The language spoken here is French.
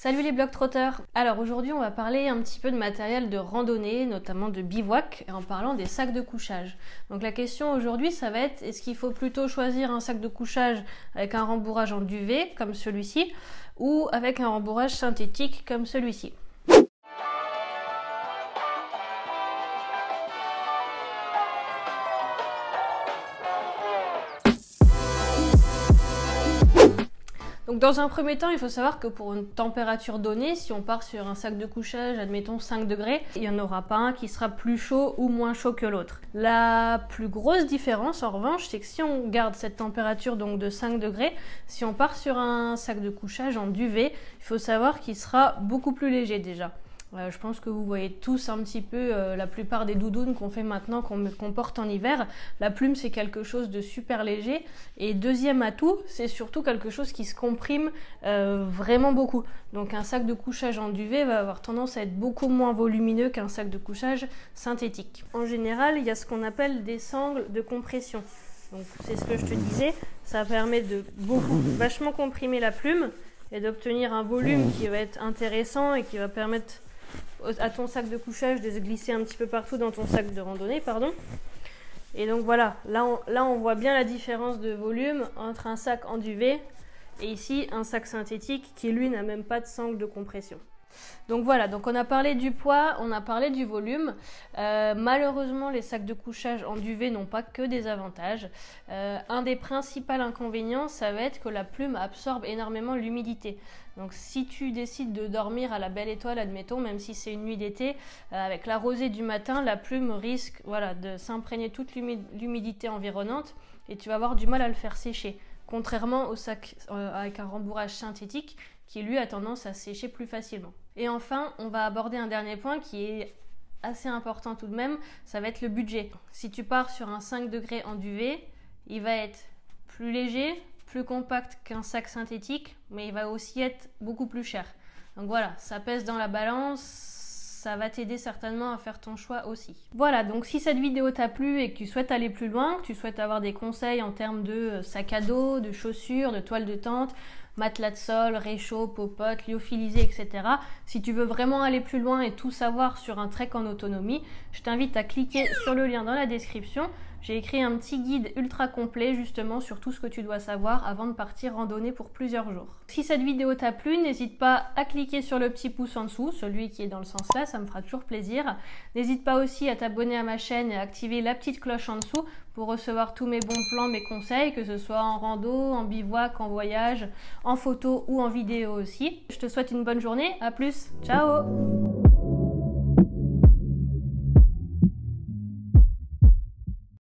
Salut les Globetrotters! Alors aujourd'hui on va parler un petit peu de matériel de randonnée, notamment de bivouac, en parlant des sacs de couchage. Donc la question aujourd'hui ça va être, est-ce qu'il faut plutôt choisir un sac de couchage avec un rembourrage en duvet comme celui-ci ou avec un rembourrage synthétique comme celui-ci? Donc dans un premier temps, il faut savoir que pour une température donnée, si on part sur un sac de couchage, admettons 5 degrés, il n'y en aura pas un qui sera plus chaud ou moins chaud que l'autre. La plus grosse différence en revanche, c'est que si on garde cette température donc de 5 degrés, si on part sur un sac de couchage en duvet, il faut savoir qu'il sera beaucoup plus léger déjà. Je pense que vous voyez tous un petit peu la plupart des doudounes qu'on fait maintenant, qu'on porte en hiver. La plume, c'est quelque chose de super léger. Et deuxième atout, c'est surtout quelque chose qui se comprime vraiment beaucoup. Donc un sac de couchage en duvet va avoir tendance à être beaucoup moins volumineux qu'un sac de couchage synthétique. En général, il y a ce qu'on appelle des sangles de compression. Donc c'est ce que je te disais, ça permet de vachement comprimer la plume et d'obtenir un volume qui va être intéressant et qui va permettre à ton sac de couchage de se glisser un petit peu partout dans ton sac de randonnée, Et donc voilà, là on voit bien la différence de volume entre un sac en duvet et ici un sac synthétique qui lui n'a même pas de sangle de compression. Donc voilà, donc on a parlé du poids, on a parlé du volume. Malheureusement, les sacs de couchage en duvet n'ont pas que des avantages. Un des principaux inconvénients, ça va être que la plume absorbe énormément l'humidité. Donc si tu décides de dormir à la belle étoile, admettons, même si c'est une nuit d'été, avec la rosée du matin, la plume risque de s'imprégner toute l'humidité environnante et tu vas avoir du mal à le faire sécher. Contrairement au sac avec un rembourrage synthétique qui lui a tendance à sécher plus facilement. Et enfin, on va aborder un dernier point qui est assez important tout de même, ça va être le budget. Si tu pars sur un 5 degrés en duvet, il va être plus léger, plus compact qu'un sac synthétique, mais il va aussi être beaucoup plus cher. Donc voilà, ça pèse dans la balance, ça va t'aider certainement à faire ton choix aussi. Voilà, donc si cette vidéo t'a plu et que tu souhaites aller plus loin, que tu souhaites avoir des conseils en termes de sac à dos, de chaussures, de toile de tente, matelas de sol, réchaud, popote, lyophilisé, etc. Si tu veux vraiment aller plus loin et tout savoir sur un trek en autonomie, je t'invite à cliquer sur le lien dans la description. J'ai écrit un petit guide ultra complet justement sur tout ce que tu dois savoir avant de partir randonner pour plusieurs jours. Si cette vidéo t'a plu, n'hésite pas à cliquer sur le petit pouce en dessous, celui qui est dans le sens là, ça me fera toujours plaisir. N'hésite pas aussi à t'abonner à ma chaîne et à activer la petite cloche en dessous pour recevoir tous mes bons plans, mes conseils, que ce soit en rando, en bivouac, en voyage, en photo ou en vidéo aussi. Je te souhaite une bonne journée, à plus, ciao!